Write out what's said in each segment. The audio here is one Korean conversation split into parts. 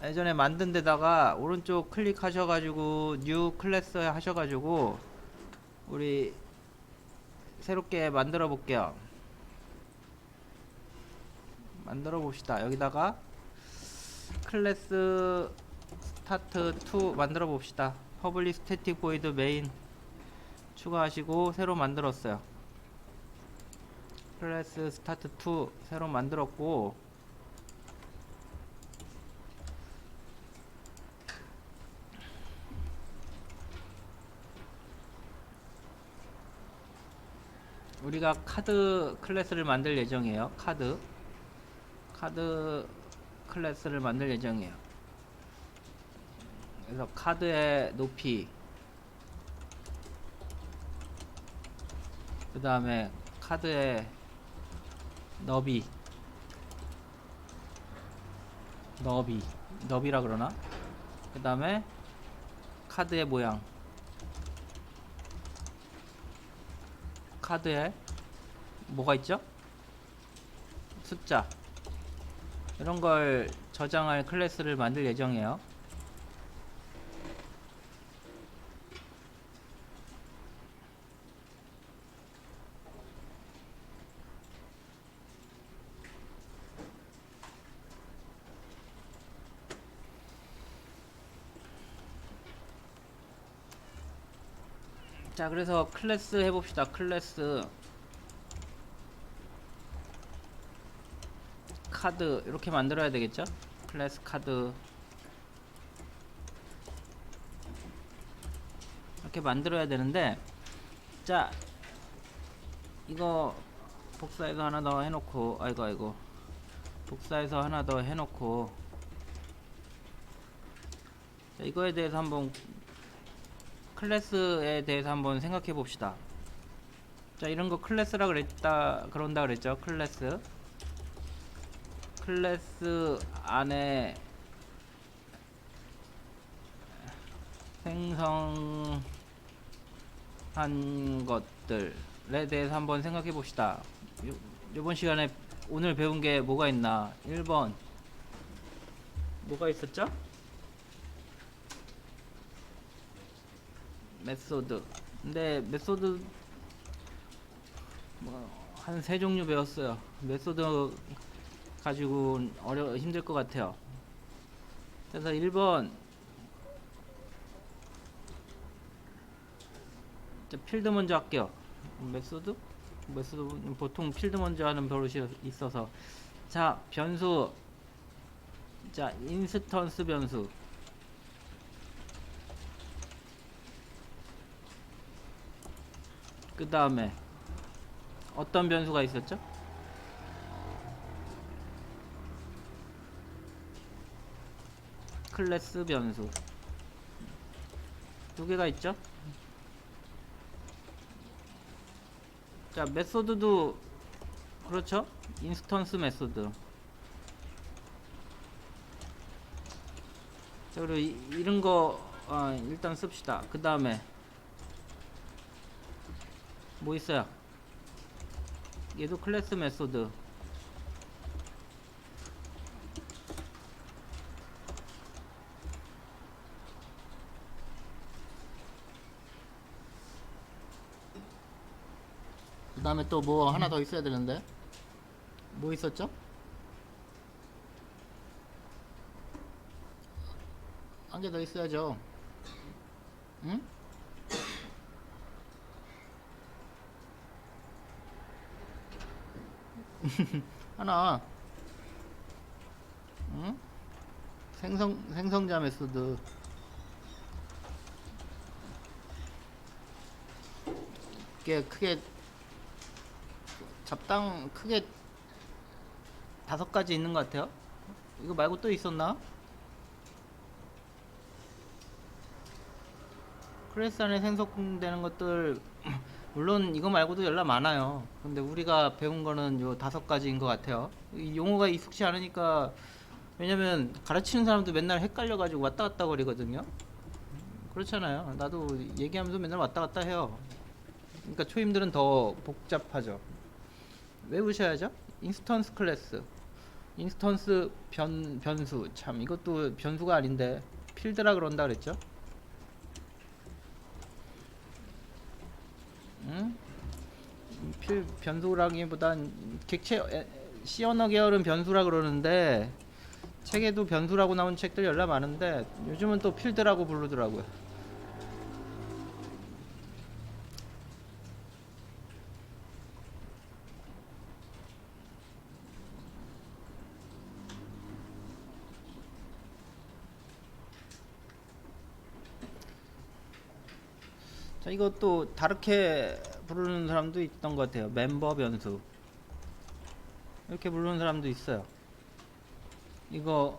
예전에 만든 데다가 오른쪽 클릭하셔가지고 뉴 클래스 하셔가지고 우리 새롭게 만들어 볼게요. 만들어 봅시다. 여기다가 클래스 스타트 2 만들어 봅시다. 퍼블릭 스태틱 보이드 메인 추가하시고 새로 만들었어요. 클래스 스타트 2 새로 만들었고, 우리가 카드 클래스를 만들 예정이에요. 카드 클래스를 만들 예정이에요. 그래서 카드의 높이, 그 다음에 카드의 너비, 너비라 그러나? 그 다음에 카드의 모양, 카드에 뭐가 있죠? 숫자, 이런 걸 저장할 클래스를 만들 예정이에요. 자, 그래서 클래스 해봅시다. 클래스 카드 이렇게 만들어야 되겠죠? 클래스 카드 이렇게 만들어야 되는데, 자, 이거 복사해서 하나 더 해놓고, 아이고 복사해서 하나 더 해놓고, 자, 이거에 대해서 한번, 클래스에 대해서 한번 생각해 봅시다. 자, 이런 거 클래스라 그런다 그랬죠? 클래스 안에 생성한 것들에 대해서 한번 생각해 봅시다. 요번 시간에 오늘 배운 게 뭐가 있나? 1번 뭐가 있었죠? 메소드. 근데 메소드 한 세 종류 배웠어요. 메소드 가지고 힘들 것 같아요. 그래서 1번 필드 먼저 할게요. 메소드 보통 필드 먼저 하는 버릇이 있어서. 자, 변수. 자, 인스턴스 변수. 그 다음에 어떤 변수가 있었죠? 클래스 변수 두 개가 있죠. 자, 메소드도 그렇죠. 인스턴스 메소드. 자, 그리고 이런 거 일단 씁시다. 그 다음에 뭐 있어요? 얘도 클래스 메소드. 그 다음에 또 뭐 하나 더 있어야 되는데, 뭐 있었죠? 한 개 더 있어야죠. 응? 하나. 응? 생성자 메소드. 이게 크게 잡당 크게 5가지 있는 것 같아요. 이거 말고 또 있었나? 클래스 안에 생성되는 것들 물론 이거 말고도 연락 많아요. 근데 우리가 배운 거는 요 5가지인 것 같아요. 이 용어가 익숙치 않으니까. 왜냐면 가르치는 사람도 맨날 헷갈려가지고 왔다 갔다 거리거든요. 그렇잖아요. 나도 얘기하면서 맨날 왔다 갔다 해요. 그러니까 초임들은 더 복잡하죠. 외우셔야죠. 인스턴스 클래스. 인스턴스 변수, 참 이것도 변수가 아닌데 필드라 그런다 그랬죠? 응? 변수라기보단 C 언어 계열은 변수라 그러는데 책에도 변수라고 나온 책들 열나 많은데 요즘은 또 필드라고 부르더라고요. 자, 이것도 다르게 부르는 사람도 있던 것 같아요. 멤버 변수 이렇게 부르는 사람도 있어요. 이거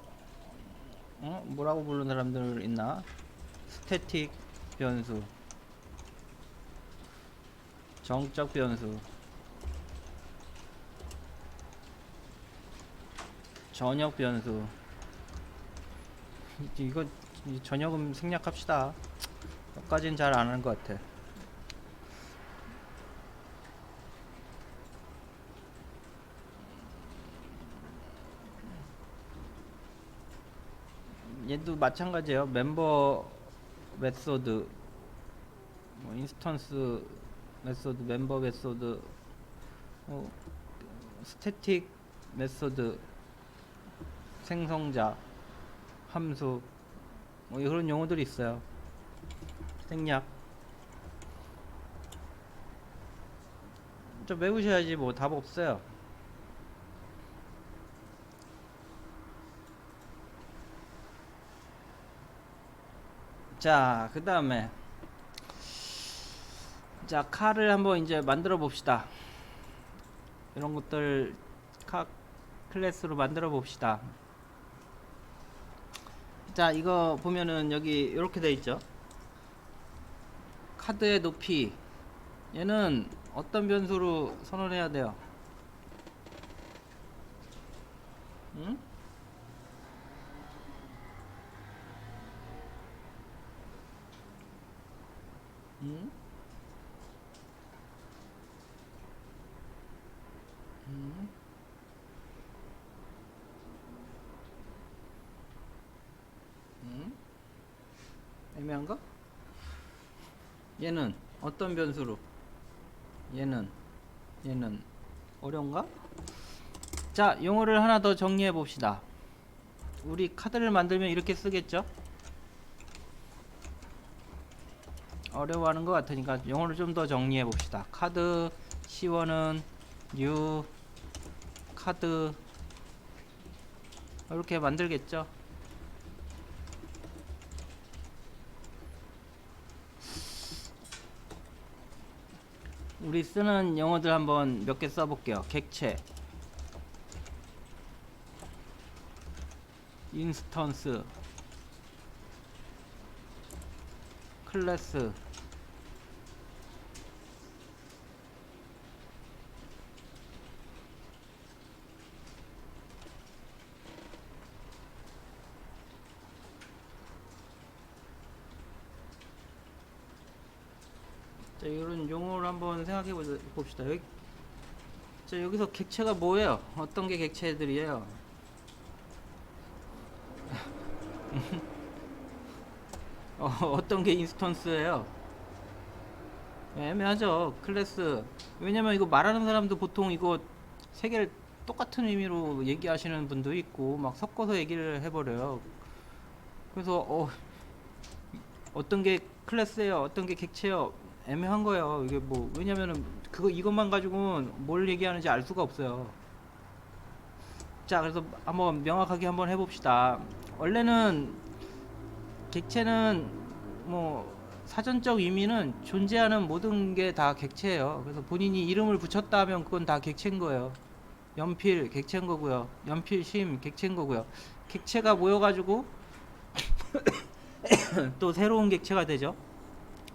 뭐라고 부르는 사람들 있나? 스태틱 변수, 정적 변수, 전역 변수. 이거 전역은 생략합시다. 여기까지는 잘 아는 것 같아. 얘도 마찬가지예요. 멤버 메소드, 뭐 인스턴스 메소드, 멤버 메소드, 스태틱 메소드, 생성자, 함수, 뭐 이런 용어들이 있어요. 생략. 좀 외우셔야지 뭐 답 없어요. 자, 그 다음에 자, 칼을 한번 이제 만들어 봅시다. 이런 것들 카 클래스로 만들어 봅시다. 자, 이거 보면은 여기 이렇게 돼 있죠. 카드의 높이, 얘는 어떤 변수로 선언해야 돼요? 응? 응? 응? 응? 애매한가? 얘는 어떤 변수로? 얘는 어려운가? 자, 용어를 하나 더 정리해 봅시다. 우리 카드를 만들면 이렇게 쓰겠죠? 어려워하는 것 같으니까 용어를 좀 더 정리해 봅시다. 카드 C1은 뉴 카드 이렇게 만들겠죠? 우리 쓰는 용어들 한번 몇 개 써볼게요. 객체, 인스턴스, 클래스. 자, 이런 용어를 한번 생각해 봅시다. 자, 여기서 객체가 뭐예요? 어떤 게 객체들이에요? 어떤 게 인스턴스예요? 애매하죠. 클래스. 왜냐면 이거 말하는 사람도 보통 이거 세 개를 똑같은 의미로 얘기하시는 분도 있고 막 섞어서 얘기를 해버려요. 그래서 어떤 게 클래스예요, 어떤 게 객체예요, 애매한 거예요. 이게 뭐 왜냐면은 그거 이것만 가지고는 뭘 얘기하는지 알 수가 없어요. 자, 그래서 한번 명확하게 한번 해봅시다. 원래는 객체는 뭐 사전적 의미는 존재하는 모든 게 다 객체예요. 그래서 본인이 이름을 붙였다 하면 그건 다 객체인 거예요. 연필 객체인 거고요. 연필심 객체인 거고요. 객체가 모여가지고 또 새로운 객체가 되죠.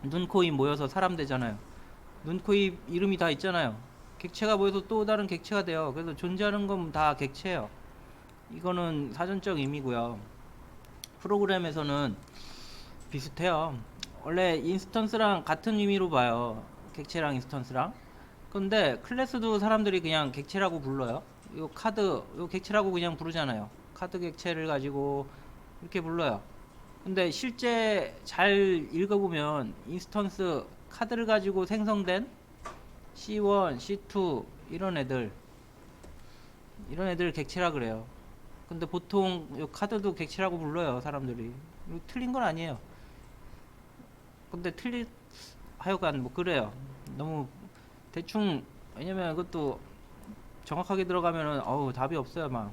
눈, 코, 입 모여서 사람 되잖아요. 눈, 코, 입 이름이 다 있잖아요. 객체가 모여서 또 다른 객체가 돼요. 그래서 존재하는 건 다 객체예요. 이거는 사전적 의미고요. 프로그램에서는 비슷해요. 원래 인스턴스랑 같은 의미로 봐요. 객체랑 인스턴스랑. 근데 클래스도 사람들이 그냥 객체라고 불러요. 요 카드 요 객체라고 그냥 부르잖아요. 카드 객체를 가지고 이렇게 불러요. 근데 실제 잘 읽어보면 인스턴스 카드를 가지고 생성된 C1, C2 이런 애들 객체라 그래요. 근데 보통 요 카드도 객체라고 불러요, 사람들이. 이거 틀린 건 아니에요. 근데 하여간 뭐 그래요. 너무 대충, 왜냐면 이것도 정확하게 들어가면은 어우 답이 없어요 막.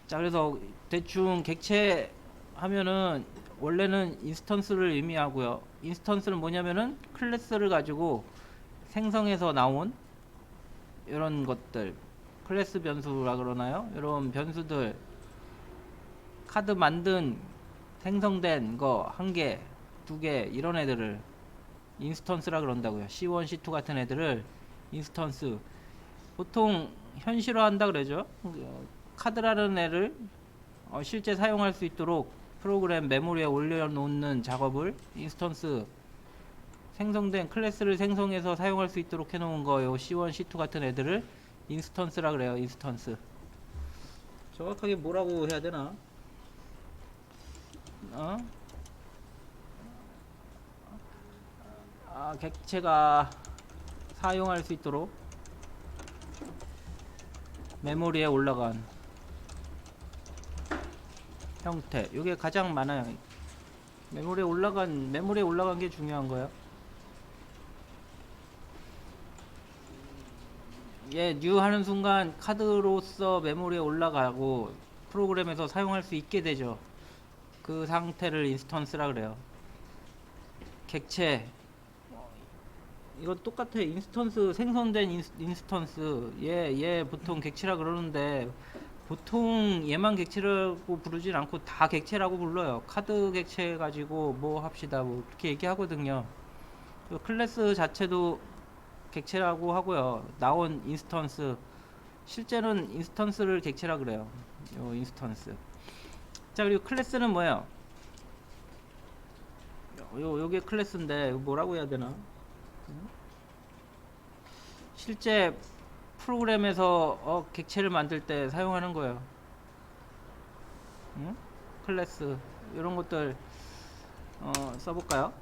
자, 그래서 대충 객체 하면은 원래는 인스턴스를 의미하고요. 인스턴스는 뭐냐면은 클래스를 가지고 생성해서 나온 이런 것들, 클래스 변수라 그러나요? 이런 변수들, 카드 만든 생성된 거 한 개, 두 개 이런 애들을 인스턴스라 그런다고요. C1, C2 같은 애들을 인스턴스. 보통 현실화한다 그러죠. 카드라는 애를 실제 사용할 수 있도록 프로그램 메모리에 올려놓는 작업을 인스턴스, 생성된 클래스를 생성해서 사용할 수 있도록 해놓은 거요. C1, C2 같은 애들을 인스턴스라 그래요. 인스턴스. 정확하게 뭐라고 해야 되나? 어? 객체가 사용할 수 있도록 메모리에 올라간 형태. 이게 가장 많아요. 메모리에 올라간 게 중요한 거예요. 얘 뉴 하는 순간 카드로서 메모리에 올라가고 프로그램에서 사용할 수 있게 되죠. 그 상태를 인스턴스라 그래요. 객체. 이거 똑같아. 인스턴스, 생성된 인스턴스. 얘 보통 객체라 그러는데 보통 얘만 객체라고 부르진 않고 다 객체라고 불러요. 카드 객체 가지고 뭐 합시다 뭐 그렇게 얘기하거든요. 클래스 자체도 객체라고 하고요. 나온 인스턴스, 실제는 인스턴스를 객체라 그래요. 요 인스턴스. 자, 그리고 클래스는 뭐예요? 요게 클래스인데 뭐라고 해야 되나? 실제 프로그램에서 객체를 만들 때 사용하는 거예요. 응? 클래스 이런 것들 써볼까요?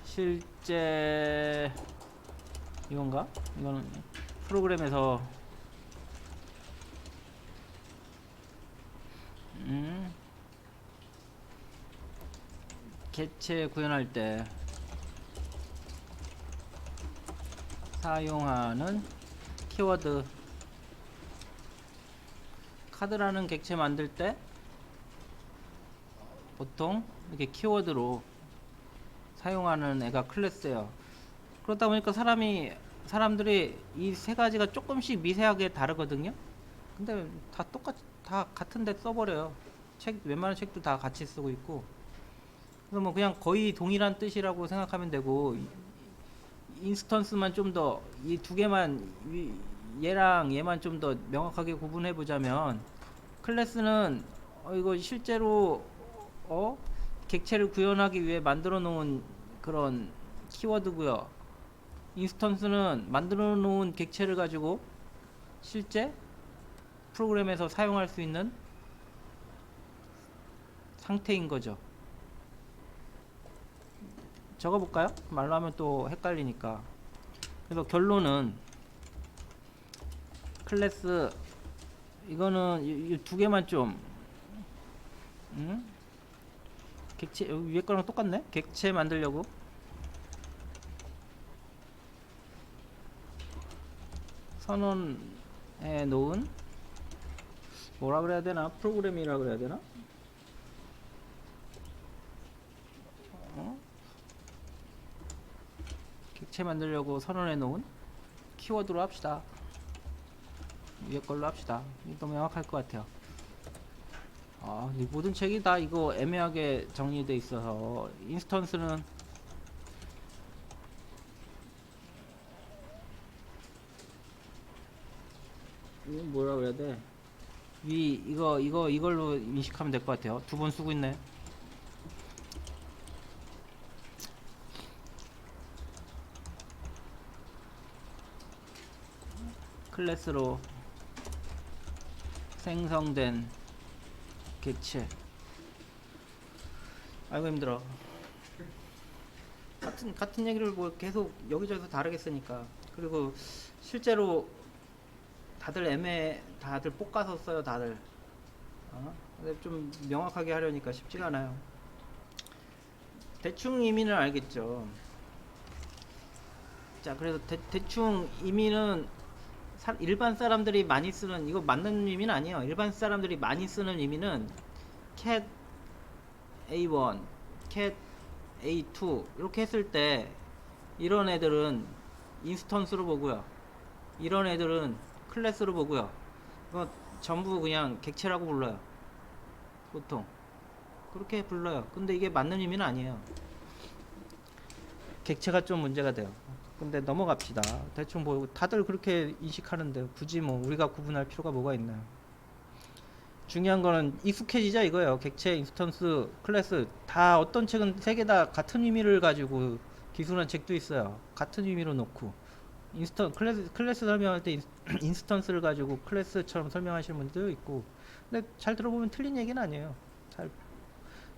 실제 이건가? 이거는 프로그램에서 객체 구현할 때 사용하는 키워드. 카드라는 객체 만들 때 보통 이렇게 키워드로 사용하는 애가 클래스예요. 그러다 보니까 사람들이 이 세 가지가 조금씩 미세하게 다르거든요. 근데 다 같은데 써버려요. 웬만한 책도 다 같이 쓰고 있고. 그래서 뭐 그냥 거의 동일한 뜻이라고 생각하면 되고, 인스턴스만 좀 더 이 두 개만 얘랑 얘만 좀 더 명확하게 구분해 보자면, 클래스는 이거 실제로 객체를 구현하기 위해 만들어 놓은 그런 키워드고요. 인스턴스는 만들어 놓은 객체를 가지고 실제 프로그램에서 사용할 수 있는 상태인 거죠. 적어볼까요? 말로 하면 또 헷갈리니까. 그래서 결론은 클래스, 이거는 이 두 개만 좀 객체, 위에 거랑 똑같네? 객체 만들려고 선언해 놓은, 뭐라 그래야 되나? 프로그램이라 그래야 되나? 객체 만들려고 선언해 놓은 키워드로 합시다. 위에 걸로 합시다. 이거 명확할 것 같아요. 모든 책이 다 이거 애매하게 정리돼 있어서. 인스턴스는 이거 뭐라 그래야 돼? 이걸로 인식하면 될 것 같아요. 두 번 쓰고 있네. 클래스로 생성된 객체. 아이고 힘들어. 같은 얘기를 뭐 계속 여기저기서 다르게 쓰니까. 그리고 실제로 다들 볶아서 써요, 다들. 근데 좀 명확하게 하려니까 쉽지가 않아요. 대충 의미는 알겠죠. 자, 그래서 대충 의미는 일반 사람들이 많이 쓰는, 이거 맞는 의미는 아니에요. 일반 사람들이 많이 쓰는 의미는 cat A1, cat A2 이렇게 했을 때 이런 애들은 인스턴스로 보고요. 이런 애들은 클래스로 보고요. 이거 전부 그냥 객체라고 불러요. 보통 그렇게 불러요. 근데 이게 맞는 의미는 아니에요. 객체가 좀 문제가 돼요. 근데 넘어갑시다. 대충 뭐 다들 그렇게 인식하는데 굳이 뭐 우리가 구분할 필요가 뭐가 있나요? 중요한 거는 익숙해지자 이거예요. 객체, 인스턴스, 클래스 다 어떤 책은 세 개 다 같은 의미를 가지고 기술한 책도 있어요. 같은 의미로 놓고 클래스 설명할 때 인스턴스를 가지고 클래스처럼 설명하시는 분들도 있고. 근데 잘 들어보면 틀린 얘기는 아니에요.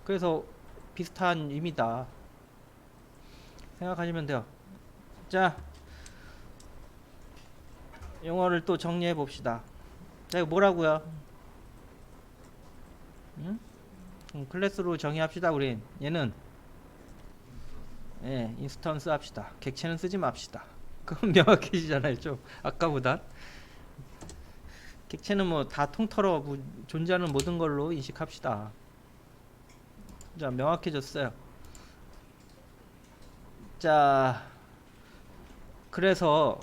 그래서 비슷한 의미다 생각하시면 돼요. 자, 용어를 또 정리해 봅시다. 자, 이거 뭐라고요? 응? 클래스로 정의합시다. 우린 얘는 인스턴스 합시다. 객체는 쓰지 맙시다. 그건 명확해지잖아요. 좀 아까보단. 객체는 뭐 다 통틀어 존재하는 모든 걸로 인식합시다. 자, 명확해졌어요. 자, 그래서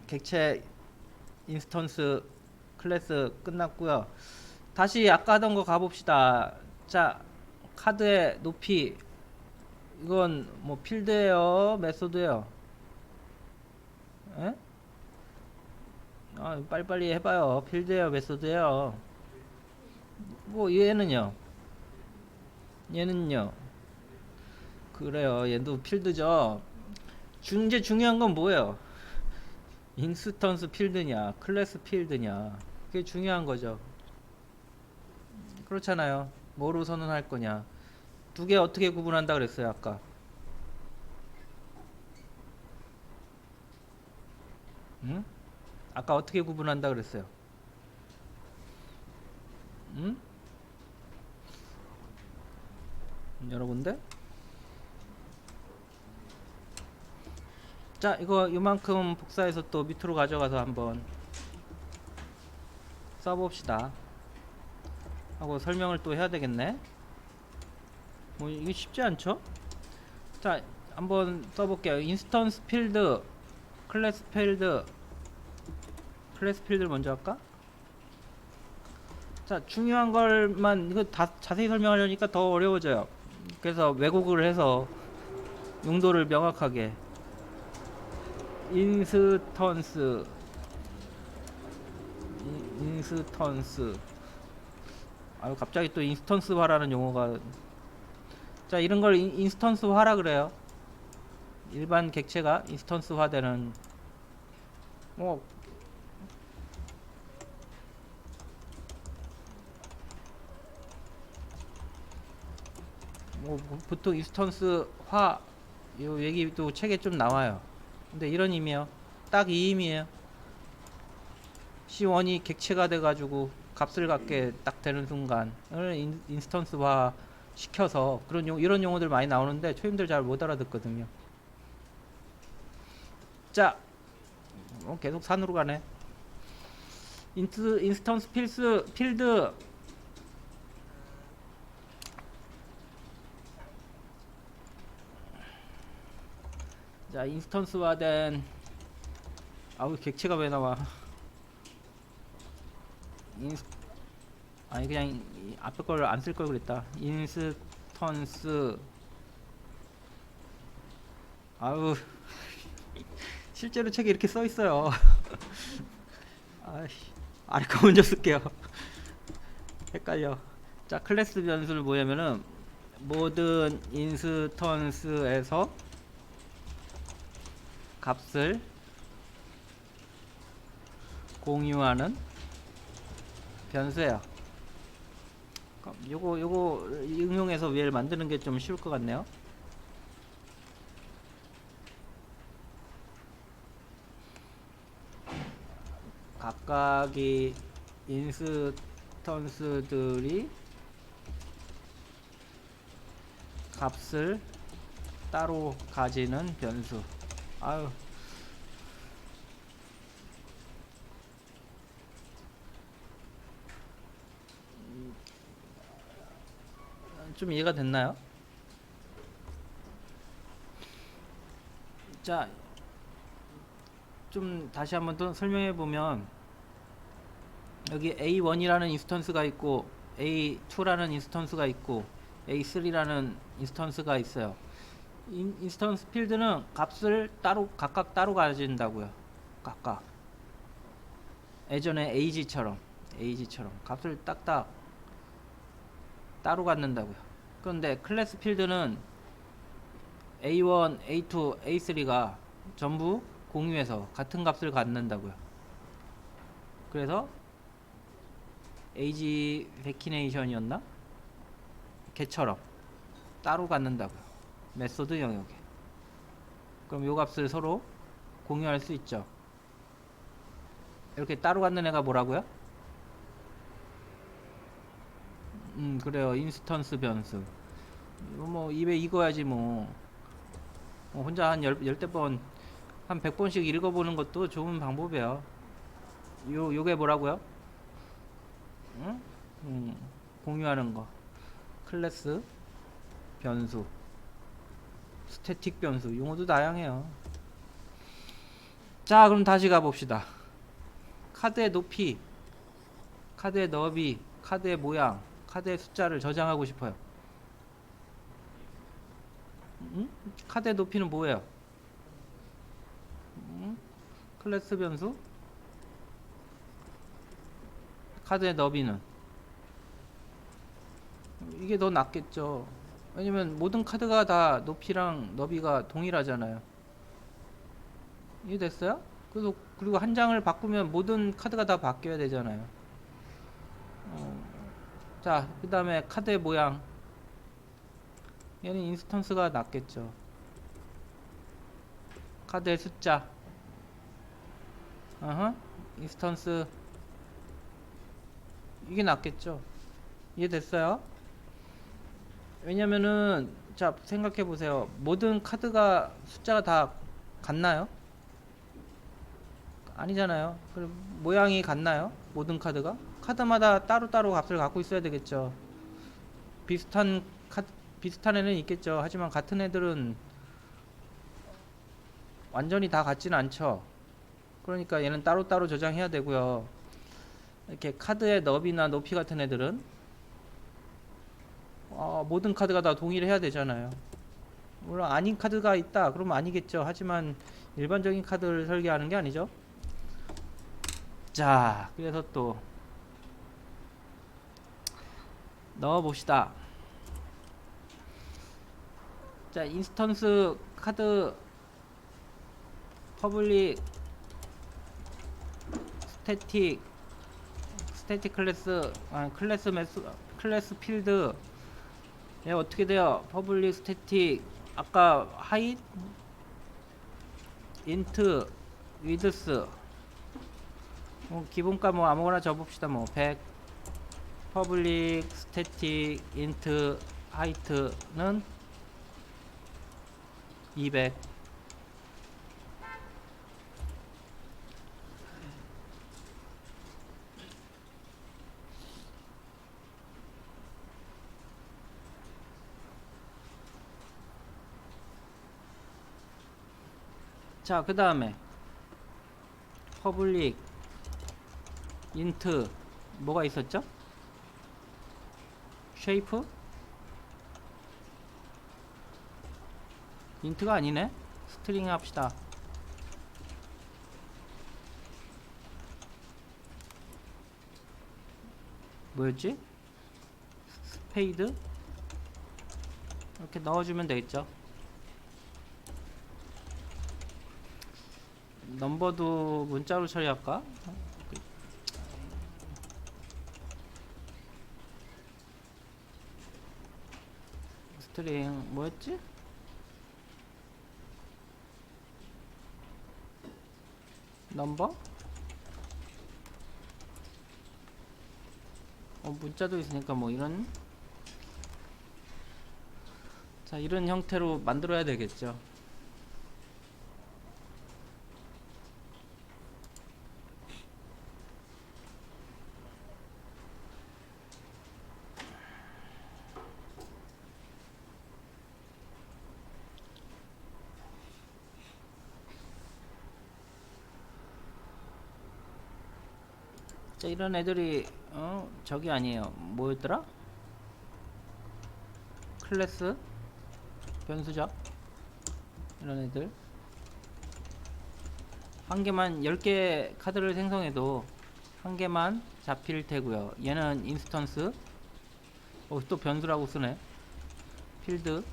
객체, 인스턴스, 클래스 끝났고요. 다시 아까 하던 거 가봅시다. 자, 카드의 높이, 이건 뭐 필드예요, 메소드예요? 에? 빨리빨리 해봐요. 필드예요, 메소드예요? 뭐 얘는요? 얘는요? 그래요, 얘도 필드죠. 이제 중요한 건 뭐예요? 인스턴스 필드냐, 클래스 필드냐, 그게 중요한 거죠. 그렇잖아요. 뭐로 선언할 거냐. 두 개 어떻게 구분한다 그랬어요, 아까? 응? 아까 어떻게 구분한다 그랬어요? 응? 여러 군데? 자, 이거 이만큼 복사해서 또 밑으로 가져가서 한번 써봅시다. 하고 설명을 또 해야 되겠네. 뭐 이게 쉽지 않죠? 자, 한번 써볼게요. 인스턴스 필드, 클래스 필드, 클래스 필드를 먼저 할까? 자, 중요한 걸만 이거 다 자세히 설명하려니까 더 어려워져요. 그래서 왜곡을 해서 용도를 명확하게 인스턴스 아유, 갑자기 또 인스턴스화라는 용어가. 자, 이런 걸 인스턴스화라 그래요. 일반 객체가 인스턴스화되는 뭐 보통 인스턴스화 요 얘기도 책에 좀 나와요. 근데 이런 의미요. 딱 이 의미예요. C1이 객체가 돼가지고 값을 갖게 딱 되는 순간을 인스턴스화 시켜서 이런 용어들 많이 나오는데 초임들 잘 못 알아듣거든요. 자, 계속 산으로 가네. 인스턴스 필드. 자, 인스턴스화된 객체가 왜 나와? 아니 그냥 앞에 걸 안 쓸 걸 그랬다. 인스턴스. 아우 실제로 책에 이렇게 써 있어요. 아래 거 먼저 쓸게요. 헷갈려. 자, 클래스 변수를 뭐냐면은 모든 인스턴스에서 값을 공유하는 변수예요. 요거 응용해서 위를 만드는 게 좀 쉬울 것 같네요. 각각의 인스턴스들이 값을 따로 가지는 변수. 아유, 좀 이해가 됐나요? 자, 좀 다시 한번 더 설명해 보면, 여기 A1이라는 인스턴스가 있고 A2라는 인스턴스가 있고 A3라는 인스턴스가 있어요. 인스턴스 필드는 값을 각각 따로 가진다고요. 각각 예전에 AG처럼 값을 딱딱 따로 갖는다고요. 그런데 클래스 필드는 A1, A2, A3가 전부 공유해서 같은 값을 갖는다고요. 그래서 AG 베키네이션이었나? 걔처럼 따로 갖는다고요. 메소드 영역에. 그럼 요 값을 서로 공유할 수 있죠. 이렇게 따로 갖는 애가 뭐라고요? 그래요. 인스턴스 변수. 이거 뭐 입에 익어야지 뭐. 혼자 한 열대 번, 한 100번씩 읽어보는 것도 좋은 방법이에요. 요게 뭐라고요? 응? 공유하는 거. 클래스 변수, 스태틱 변수. 용어도 다양해요. 자, 그럼 다시 가봅시다. 카드의 높이, 카드의 너비, 카드의 모양, 카드의 숫자를 저장하고 싶어요. 카드의 높이는 뭐예요? 클래스 변수. 카드의 너비는 이게 더 낫겠죠. 왜냐면 모든 카드가 다 높이랑 너비가 동일하잖아요. 이해됐어요? 그리고 한 장을 바꾸면 모든 카드가 다 바뀌어야 되잖아요. 자, 그 다음에 카드의 모양. 얘는 인스턴스가 낫겠죠. 카드의 숫자. 인스턴스. 이게 낫겠죠. 이해됐어요? 왜냐면은, 자, 생각해보세요. 모든 카드가 숫자가 다 같나요? 아니잖아요. 그럼 모양이 같나요? 모든 카드가? 카드마다 따로따로 값을 갖고 있어야 되겠죠. 비슷한 애는 있겠죠. 하지만 같은 애들은 완전히 다 같지는 않죠. 그러니까 얘는 따로따로 저장해야 되고요. 이렇게 카드의 너비나 높이 같은 애들은 모든 카드가 다 동일해야 되잖아요. 물론 아닌 카드가 있다 그러면 아니겠죠. 하지만 일반적인 카드를 설계하는 게 아니죠. 자, 그래서 또 넣어봅시다. 자, 인스턴스 카드 퍼블릭 스태틱 클래스 필드. 얘 어떻게 돼요? 퍼블릭 스태틱. 아까 하이트 인트 위드스. 기본값 뭐 아무거나 적읍시다. 뭐 100. 퍼블릭 스태틱 인트 하이트는 200. 자, 그 다음에 퍼블릭 인트 뭐가 있었죠? 쉐이프? 인트가 아니네? 스트링 합시다. 뭐였지? 스페이드? 이렇게 넣어주면 되겠죠. 넘버도 문자로 처리할까? 스트링 뭐였지? 넘버? 문자도 있으니까 뭐 이런, 자 이런 형태로 만들어야 되겠죠. 자 이런 애들이 저기 아니에요, 뭐였더라? 클래스 변수죠. 이런 애들 한 개만 10개 카드를 생성해도 한 개만 잡힐 테고요. 얘는 인스턴스, 또 변수라고 쓰네. 필드.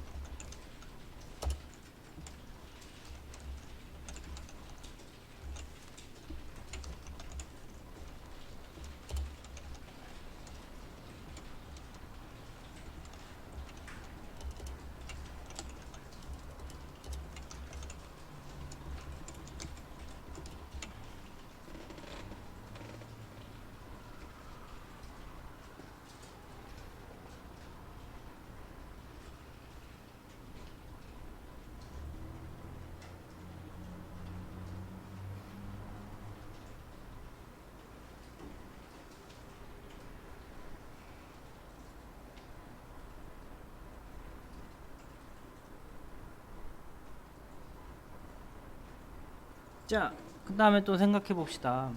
자, 그 다음에 또 생각해 봅시다.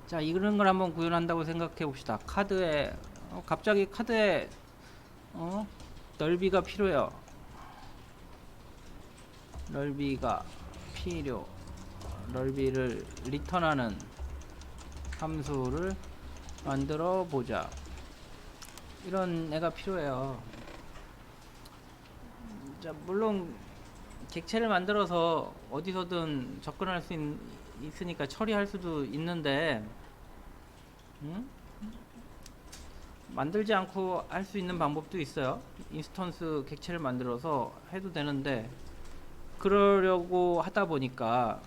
자, 이런 걸 한번 구현한다고 생각해 봅시다. 카드에, 갑자기 카드에, 넓이가 필요해요. 넓이가 필요. 넓이를 리턴하는 함수를 만들어 보자. 이런 애가 필요해요. 자, 물론 객체를 만들어서 어디서든 접근할 수 있으니까 처리할 수도 있는데, 만들지 않고 할 수 있는 방법도 있어요. 인스턴스 객체를 만들어서 해도 되는데, 그러려고 하다 보니까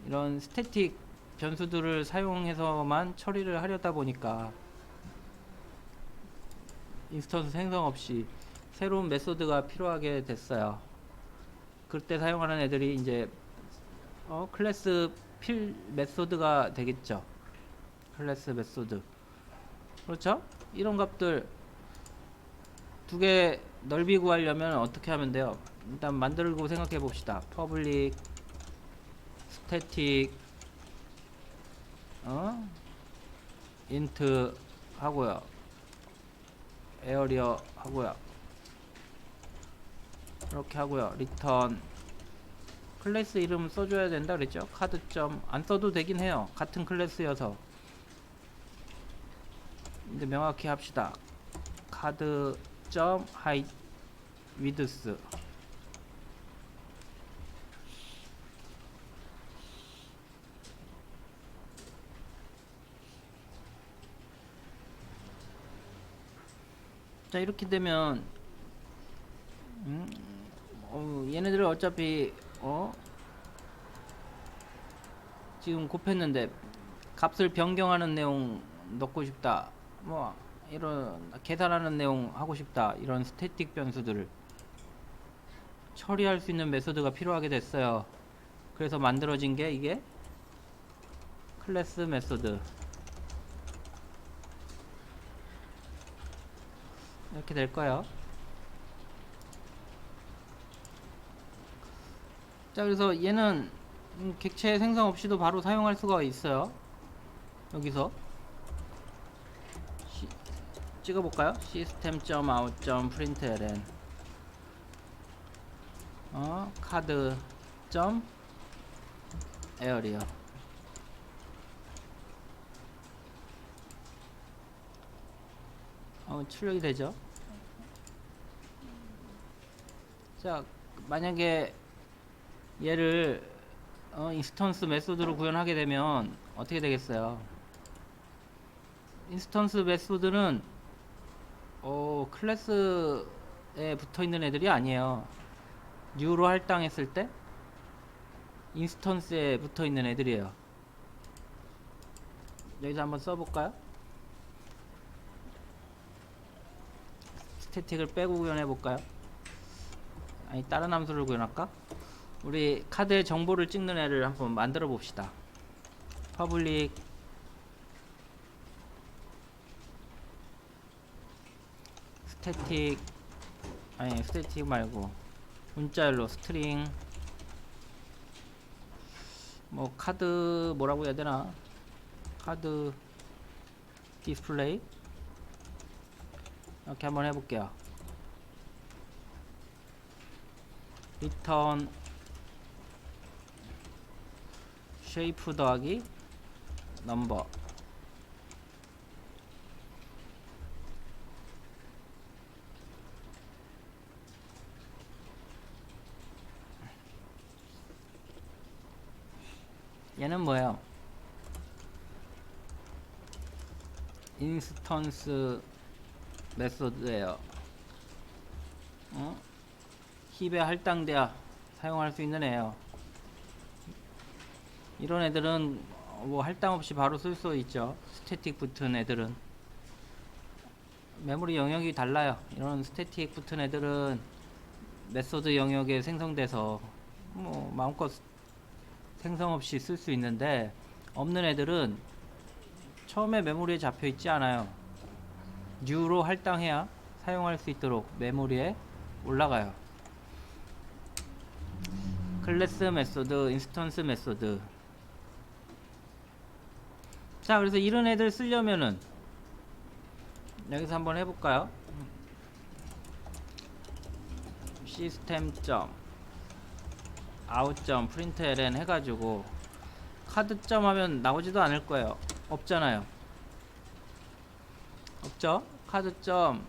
이런 스태틱 변수들을 사용해서만 처리를 하려다 보니까 인스턴스 생성 없이 새로운 메소드가 필요하게 됐어요. 그때 사용하는 애들이 이제 클래스 필 메소드가 되겠죠. 클래스 메소드. 그렇죠? 이런 값들 두 개 넓이 구하려면 어떻게 하면 돼요? 일단 만들고 생각해 봅시다. 퍼블릭 스태틱 인트 하고요, 에어리어 하고요, 이렇게 하고요, 리턴. 클래스 이름 써줘야 된다 그랬죠. 카드점 안 써도 되긴 해요, 같은 클래스여서. 근데 명확히 합시다. 카드점 하이트 위드스. 자, 이렇게 되면 얘네들은 어차피 지금 곱했는데 값을 변경하는 내용 넣고 싶다, 뭐 이런 계산하는 내용 하고 싶다, 이런 스태틱 변수들을 처리할 수 있는 메소드가 필요하게 됐어요. 그래서 만들어진 게 이게 클래스 메소드. 이렇게 될 거예요. 자, 그래서 얘는 객체 생성 없이도 바로 사용할 수가 있어요. 여기서 찍어볼까요? system.out.println 카드.area. 출력이 되죠. 자, 만약에 얘를 인스턴스 메소드로 구현하게 되면 어떻게 되겠어요? 인스턴스 메소드는 클래스에 붙어있는 애들이 아니에요. 뉴로 할당했을 때 인스턴스에 붙어있는 애들이에요. 여기서 한번 써볼까요? 스태틱을 빼고 구현해볼까요? 아니, 다른 함수를 구현할까? 우리 카드의 정보를 찍는 애를 한번 만들어 봅시다. 퍼블릭 스태틱, 아니 스태틱 말고 문자열로 스트링 뭐 카드 뭐라고 해야 되나, 카드 디스플레이 이렇게 한번 해볼게요. 리턴 쉐이프 더하기 넘버. 얘는 뭐예요? 인스턴스 메소드예요. 힙에 할당돼야 사용할 수 있는 애예요. 이런 애들은 뭐 할당 없이 바로 쓸 수 있죠. 스태틱 붙은 애들은 메모리 영역이 달라요. 이런 스태틱 붙은 애들은 메소드 영역에 생성돼서 뭐 마음껏 생성 없이 쓸 수 있는데, 없는 애들은 처음에 메모리에 잡혀 있지 않아요. 뉴로 할당해야 사용할 수 있도록 메모리에 올라가요. 클래스 메소드, 인스턴스 메소드. 자, 그래서 이런 애들 쓰려면은 여기서 한번 해볼까요? 시스템 점 아웃 점 println 해가지고 카드 점 하면 나오지도 않을 거예요. 없잖아요. 없죠? 카드 점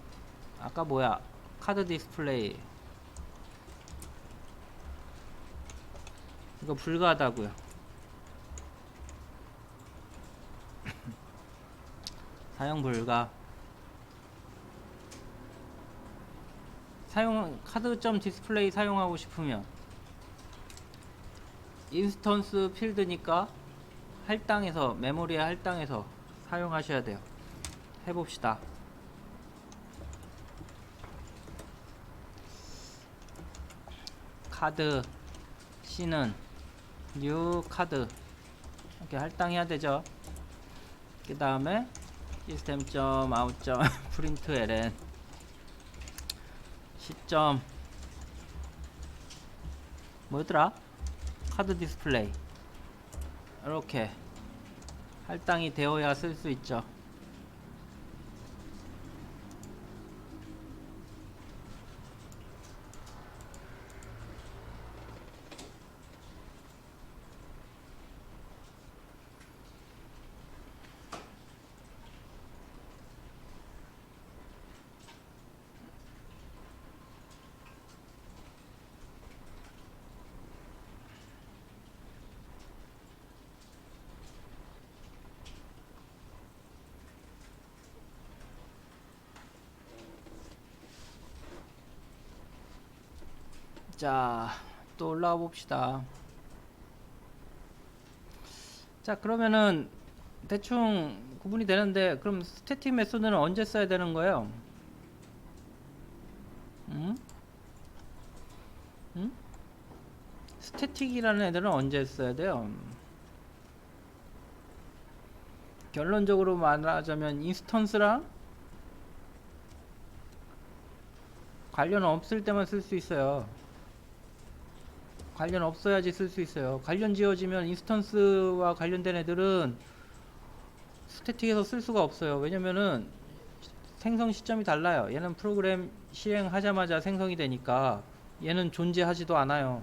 아까 뭐야? 카드 디스플레이 이거 불가하다고요. 사용 불가. 카드 점 디스플레이 사용하고 싶으면 인스턴스 필드니까 할당해서, 메모리에 할당해서 사용하셔야 돼요. 해봅시다. 카드 C는 뉴 카드 이렇게 할당해야 되죠. 그 다음에 시스템.out. println 시점 뭐였더라? 카드 디스플레이 이렇게 할당이 되어야 쓸 수 있죠. 자, 또 올라와 봅시다. 자, 그러면은 대충 구분이 되는데, 그럼 스태틱 메소드는 언제 써야 되는 거예요? 스태틱이라는 애들은 언제 써야 돼요? 결론적으로 말하자면 인스턴스랑 관련 없을 때만 쓸 수 있어요. 관련 없어야지 쓸 수 있어요. 관련 지어지면 인스턴스와 관련된 애들은 스태틱에서 쓸 수가 없어요. 왜냐면은 생성 시점이 달라요. 얘는 프로그램 실행하자마자 생성이 되니까 얘는 존재하지도 않아요.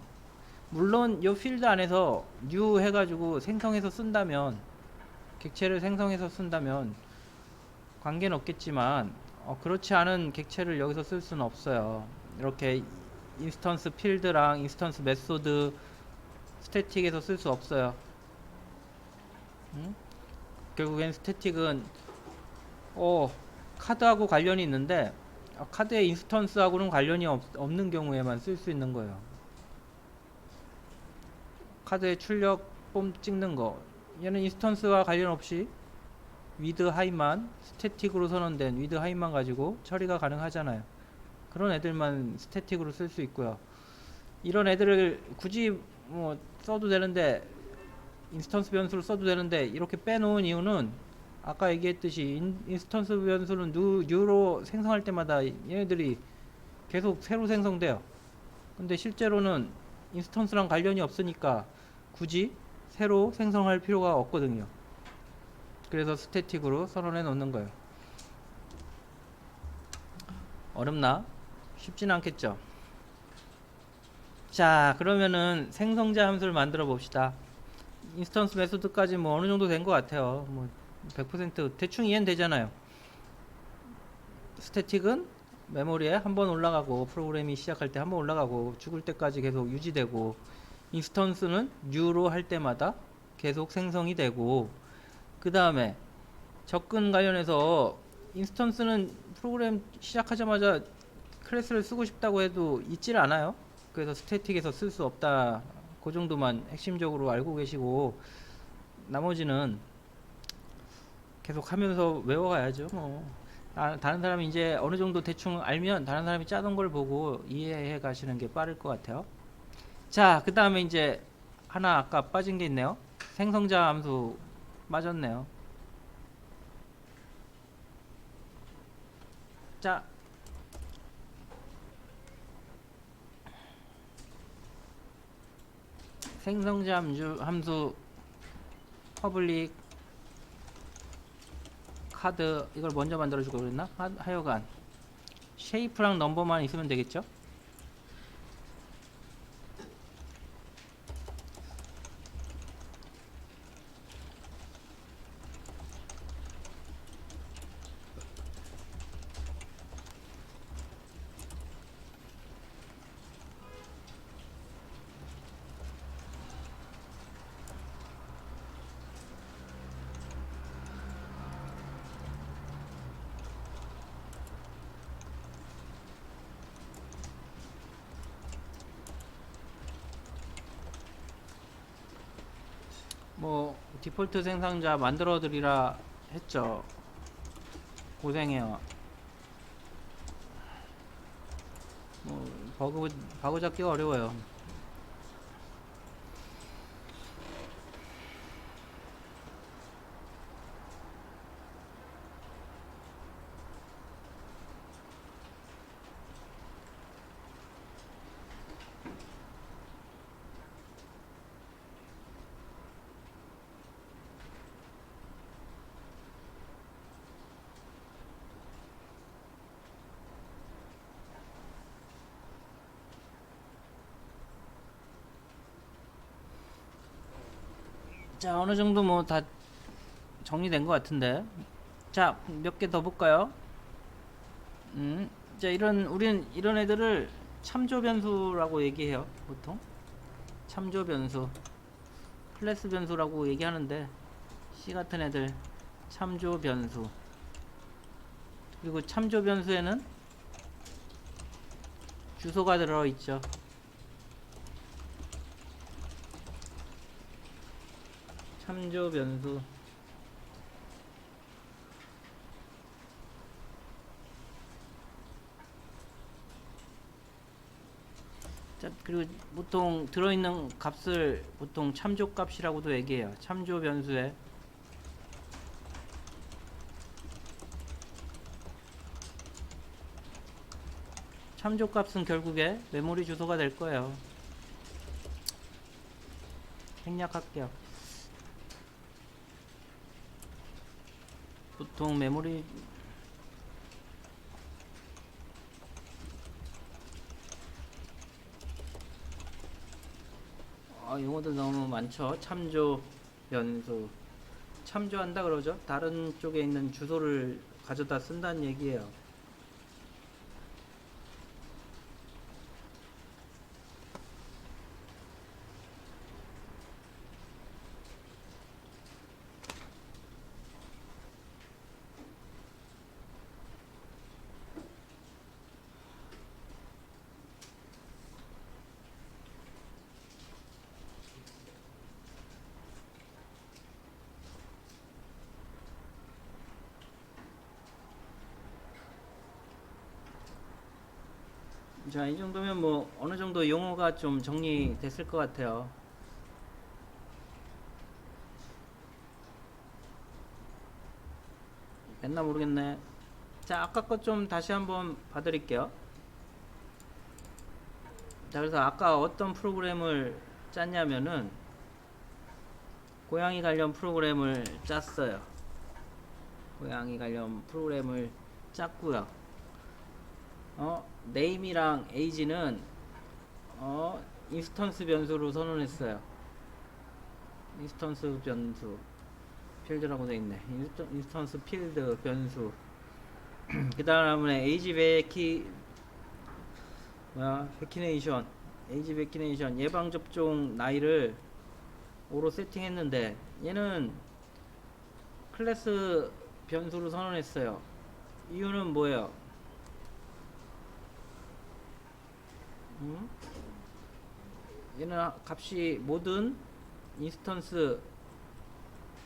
물론 이 필드 안에서 new 해가지고 생성해서 쓴다면, 객체를 생성해서 쓴다면 관계는 없겠지만, 그렇지 않은 객체를 여기서 쓸 수는 없어요. 이렇게 인스턴스 필드랑 인스턴스 메소드 스태틱에서 쓸 수 없어요. 응? 결국엔 스태틱은 카드하고 관련이 있는데 카드의 인스턴스하고는 관련이 없는 경우에만 쓸 수 있는 거예요. 카드의 출력 뽐 찍는 거, 얘는 인스턴스와 관련 없이 위드 하이만, 스태틱으로 선언된 위드 하이만 가지고 처리가 가능하잖아요. 그런 애들만 스태틱으로 쓸 수 있고요. 이런 애들을 굳이 뭐 써도 되는데, 인스턴스 변수를 써도 되는데 이렇게 빼놓은 이유는 아까 얘기했듯이 인스턴스 변수는 뉴로 생성할 때마다 얘네들이 계속 새로 생성돼요. 근데 실제로는 인스턴스랑 관련이 없으니까 굳이 새로 생성할 필요가 없거든요. 그래서 스태틱으로 선언해 놓는 거예요. 어렵나? 쉽진 않겠죠. 자, 그러면은 생성자 함수를 만들어 봅시다. 인스턴스 메소드까지 뭐 어느 정도 된 것 같아요. 뭐 100% 대충 이해는 되잖아요. 스태틱은 메모리에 한번 올라가고, 프로그램이 시작할 때 한번 올라가고, 죽을 때까지 계속 유지되고, 인스턴스는 뉴로 할 때마다 계속 생성이 되고, 그 다음에 접근 관련해서 인스턴스는 프로그램 시작하자마자 클래스를 쓰고 싶다고 해도 있질 않아요. 그래서 스태틱에서 쓸 수 없다. 그 정도만 핵심적으로 알고 계시고, 나머지는 계속 하면서 외워가야죠. 뭐 다른 사람이 이제 어느 정도 대충 알면 다른 사람이 짜던 걸 보고 이해해 가시는 게 빠를 것 같아요. 자, 그 다음에 이제 하나 아까 빠진 게 있네요. 생성자 함수 빠졌네요. 자, 생성자 함수 퍼블릭 카드, 이걸 먼저 만들어 주고 그랬나? 하여간 쉐이프랑 넘버만 있으면 되겠죠? 뭐 디폴트 생성자 만들어 드리라 했죠. 고생해요. 뭐 버그 잡기가 어려워요. 자, 어느 정도 뭐 다 정리된 것 같은데. 자, 몇 개 더 볼까요? 자, 우리는 이런 애들을 참조 변수라고 얘기해요. 보통 참조 변수, 클래스 변수라고 얘기하는데, C 같은 애들 참조 변수. 그리고 참조 변수에는 주소가 들어 있죠. 참조 변수. 자, 그리고 보통 들어있는 값을 보통 참조 값이라고도 얘기해요. 참조 변수에 참조 값은 결국에 메모리 주소가 될 거예요. 생략할게요. 보통 메모리 용어들 너무 많죠. 참조 변수, 참조한다 그러죠. 다른 쪽에 있는 주소를 가져다 쓴다는 얘기예요. 자, 이 정도면 뭐 어느 정도 용어가 좀 정리됐을 것 같아요. 맨날 모르겠네. 자, 아까 것 좀 다시 한번 봐드릴게요. 자, 그래서 아까 어떤 프로그램을 짰냐면은 고양이 관련 프로그램을 짰어요. 고양이 관련 프로그램을 짰고요. 네임이랑 에이지는 인스턴스 변수로 선언했어요. 인스턴스 변수 필드라고 돼 있네. 인스턴스 필드 변수. 그 다음에 에이지 베키네이션, 에이지 베키네이션 예방 접종 나이를 5로 세팅했는데 얘는 클래스 변수로 선언했어요. 이유는 뭐예요? 얘는 값이 모든 인스턴스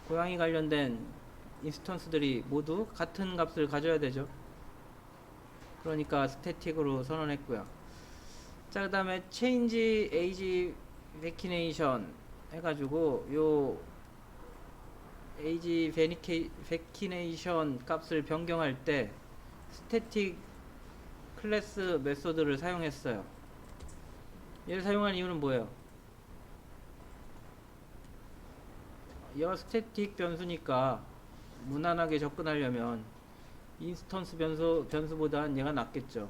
고양이 관련된 인스턴스들이 모두 같은 값을 가져야 되죠. 그러니까 스태틱으로 선언했고요. 자, 그 다음에 change age vaccination 해가지고 요 age vaccination 값을 변경할 때 스태틱 클래스 메소드를 사용했어요. 얘를 사용한 이유는 뭐예요? 얘가 스태틱 변수니까 무난하게 접근하려면 인스턴스 변수보단 얘가 낫겠죠.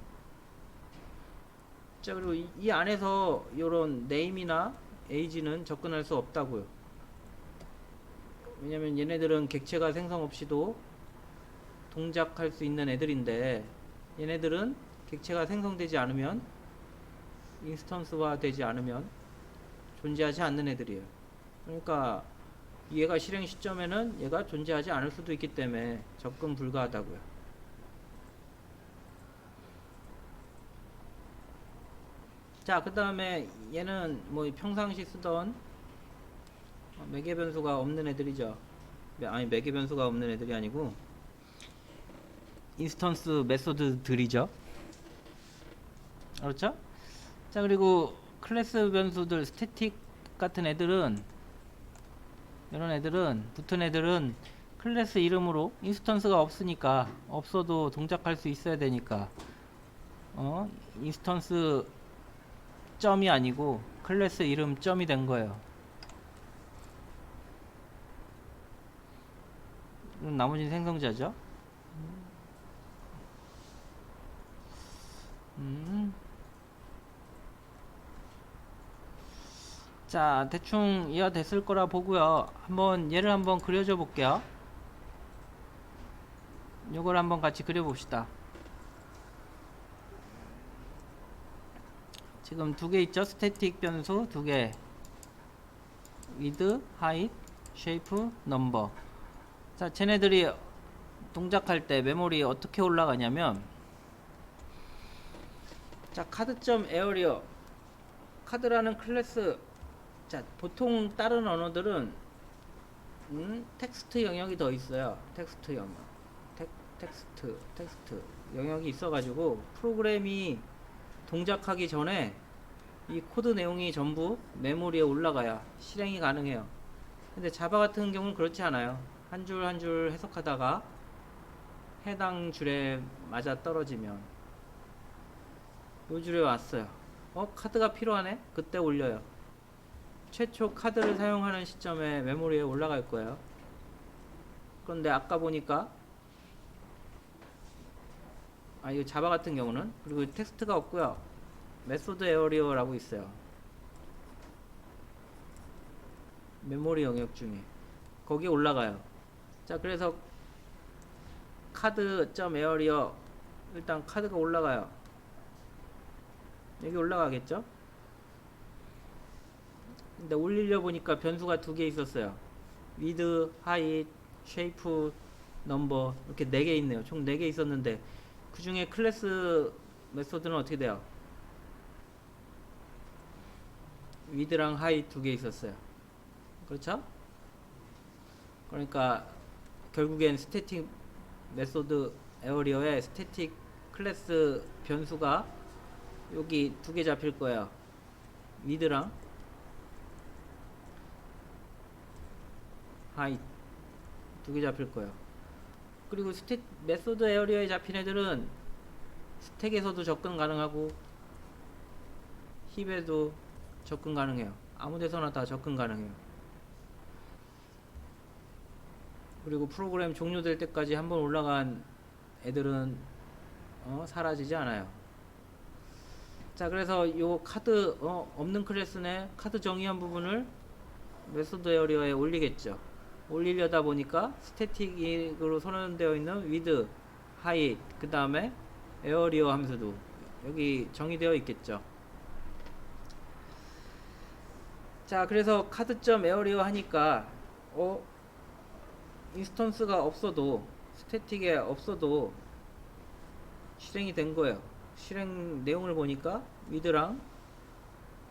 자, 그리고 이 안에서 요런 네임이나 에이지는 접근할 수 없다고요. 왜냐면 얘네들은 객체가 생성 없이도 동작할 수 있는 애들인데 얘네들은 객체가 생성되지 않으면 인스턴스화 되지 않으면 존재하지 않는 애들이에요. 그러니까 얘가 실행 시점에는 얘가 존재하지 않을 수도 있기 때문에 접근 불가하다고요. 자, 그 다음에 얘는 뭐 평상시 쓰던 매개 변수가 없는 애들이죠. 아니, 매개 변수가 없는 애들이 아니고 인스턴스 메소드들이죠. 그렇죠? 자, 그리고 클래스 변수들 스태틱 같은 애들은 이런 애들은 붙은 애들은 클래스 이름으로 인스턴스가 없으니까 없어도 동작할 수 있어야 되니까 인스턴스 점이 아니고 클래스 이름 점이 된 거예요. 나머지는 생성자죠. 자, 대충 이해가 됐을 거라 보고요. 한번 얘를 한번 그려줘 볼게요. 요걸 한번 같이 그려봅시다. 지금 두 개 있죠? 스태틱 변수 두 개. width, height, shape, number. 자, 쟤네들이 동작할 때 메모리에 어떻게 올라가냐면, 자, 카드.점 에어리어 카드라는 클래스. 자, 보통 다른 언어들은 텍스트 영역이 더 있어요. 텍스트 영역. 텍스트 영역이 있어가지고 프로그램이 동작하기 전에 이 코드 내용이 전부 메모리에 올라가야 실행이 가능해요. 근데 자바 같은 경우는 그렇지 않아요. 한 줄 한 줄 해석하다가 해당 줄에 맞아 떨어지면 요 줄에 왔어요. 카드가 필요하네? 그때 올려요. 최초 카드를 사용하는 시점에 메모리에 올라갈 거예요. 그런데 아까 보니까 이거 자바 같은 경우는 그리고 텍스트가 없고요. 메소드 에어리어라고 있어요. 메모리 영역 중에 거기에 올라가요. 자, 그래서 카드.에어리어 일단 카드가 올라가요. 여기 올라가겠죠? 근데 올리려 보니까 변수가 두 개 있었어요. width, height, shape, number 이렇게 네 개 있네요. 총 네 개 있었는데 그 중에 클래스 메소드는 어떻게 돼요? width랑 height 두 개 있었어요. 그렇죠? 그러니까 결국엔 스태틱 메소드 에어리어의 스태틱 클래스 변수가 여기 두 개 잡힐 거야. 위드랑 하이 두 개 잡힐 거야. 그리고 메소드 에어리어에 잡힌 애들은 스택에서도 접근 가능하고 힙에도 접근 가능해요. 아무 데서나 다 접근 가능해요. 그리고 프로그램 종료될 때까지 한번 올라간 애들은 사라지지 않아요. 자, 그래서 요 카드 없는 클래스네 카드 정의한 부분을 메소드 에어리어에 올리겠죠. 올리려다 보니까 스태틱으로 선언되어 있는 with, height, 그 다음에 에어리어 함수도 여기 정의되어 있겠죠. 자, 그래서 카드.에어리어 하니까 인스턴스가 없어도 스태틱에 없어도 실행이 된 거예요. 실행 내용을 보니까 with랑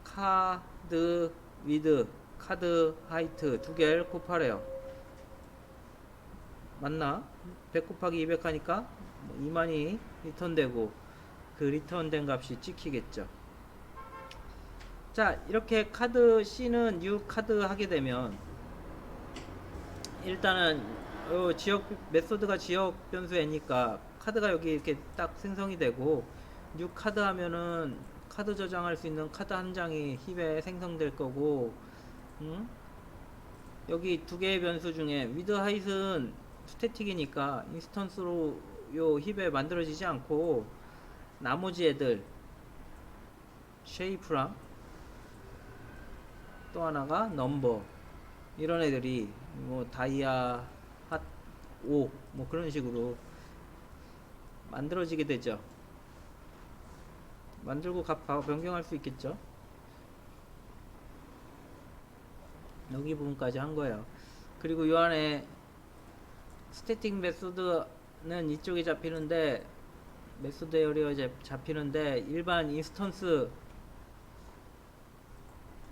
카드 with, 카드 하이트 두 개를 곱하래요. 맞나? 100 곱하기 200 하니까 2만이 리턴되고 그 리턴된 값이 찍히겠죠. 자, 이렇게 카드 C는 new 카드 하게 되면 일단은 지역 메소드가 지역 변수이니까 카드가 여기 이렇게 딱 생성이 되고 new 카드 하면은 카드 저장할 수 있는 카드 한 장이 힙에 생성될 거고 여기 두 개의 변수 중에 with height은 스태틱이니까 인스턴스로 요 힙에 만들어지지 않고 나머지 애들 쉐이프랑 또 하나가 넘버 이런 애들이 뭐 다이아 핫5 뭐 그런 식으로 만들어지게 되죠. 만들고 값 변경할 수 있겠죠. 여기 부분까지 한 거예요. 그리고 요 안에 스태틱 메소드는 이쪽에 잡히는데 메소드 에어리어에 잡히는데 일반 인스턴스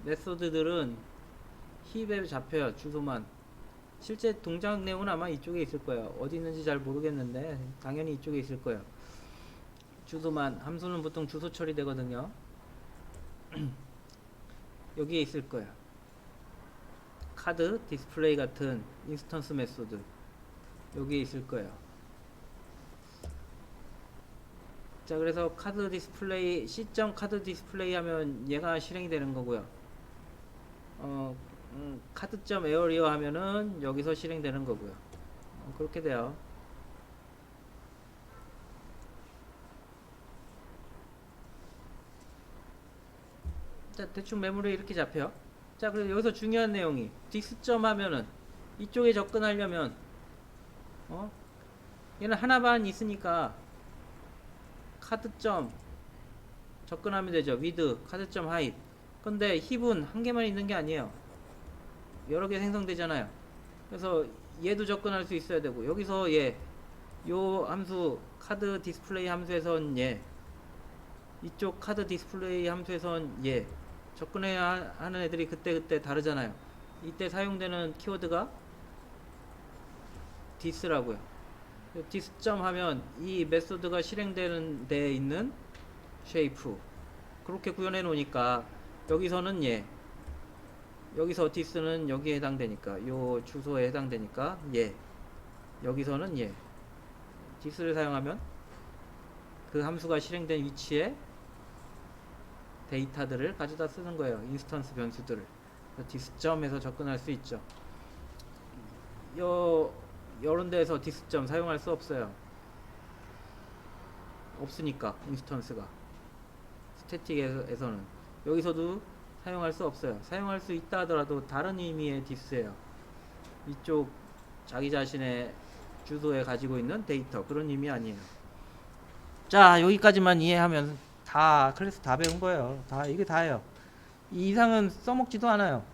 메소드들은 힙에 잡혀요. 주소만. 실제 동작 내용은 아마 이쪽에 있을 거예요. 어디 있는지 잘 모르겠는데 당연히 이쪽에 있을 거예요. 주소만. 함수는 보통 주소 처리되거든요. 여기에 있을 거예요. 카드 디스플레이 같은 인스턴스 메소드 여기에 있을 거예요. 자, 그래서 카드 디스플레이 C.카드 카드 디스플레이 하면 얘가 실행이 되는 거고요. 카드.에어리어 하면은 여기서 실행되는 거고요. 그렇게 돼요. 자, 대충 메모리 이렇게 잡혀. 자, 그래서 여기서 중요한 내용이 디스점 하면은 이쪽에 접근하려면 얘는 하나만 있으니까 카드점 접근하면 되죠. with 카드점 height. 근데 힙은 한 개만 있는 게 아니에요. 여러 개 생성되잖아요. 그래서 얘도 접근할 수 있어야 되고 여기서 요 함수 카드 디스플레이 함수에선 이쪽 카드 디스플레이 함수에선 접근해야 하는 애들이 그때 다르잖아요. 이때 사용되는 키워드가 디스라고요. 디스점 하면 이 메소드가 실행되는 데에 있는 쉐이프 그렇게 구현해 놓으니까 여기서는 여기서 디스는 여기에 해당되니까 요 주소에 해당되니까 여기서는 디스를 사용하면 그 함수가 실행된 위치에 데이터들을 가져다 쓰는 거예요. 인스턴스 변수들을. 디스점에서 접근할 수 있죠. 요런 데에서 디스점 사용할 수 없어요. 없으니까 인스턴스가 스태틱에서는 여기서도 사용할 수 없어요. 사용할 수 있다 하더라도 다른 의미의 디스예요. 이쪽 자기 자신의 주소에 가지고 있는 데이터 그런 의미 아니에요. 자, 여기까지만 이해하면 다 클래스 다 배운 거예요. 이게 다예요. 이 이상은 써먹지도 않아요.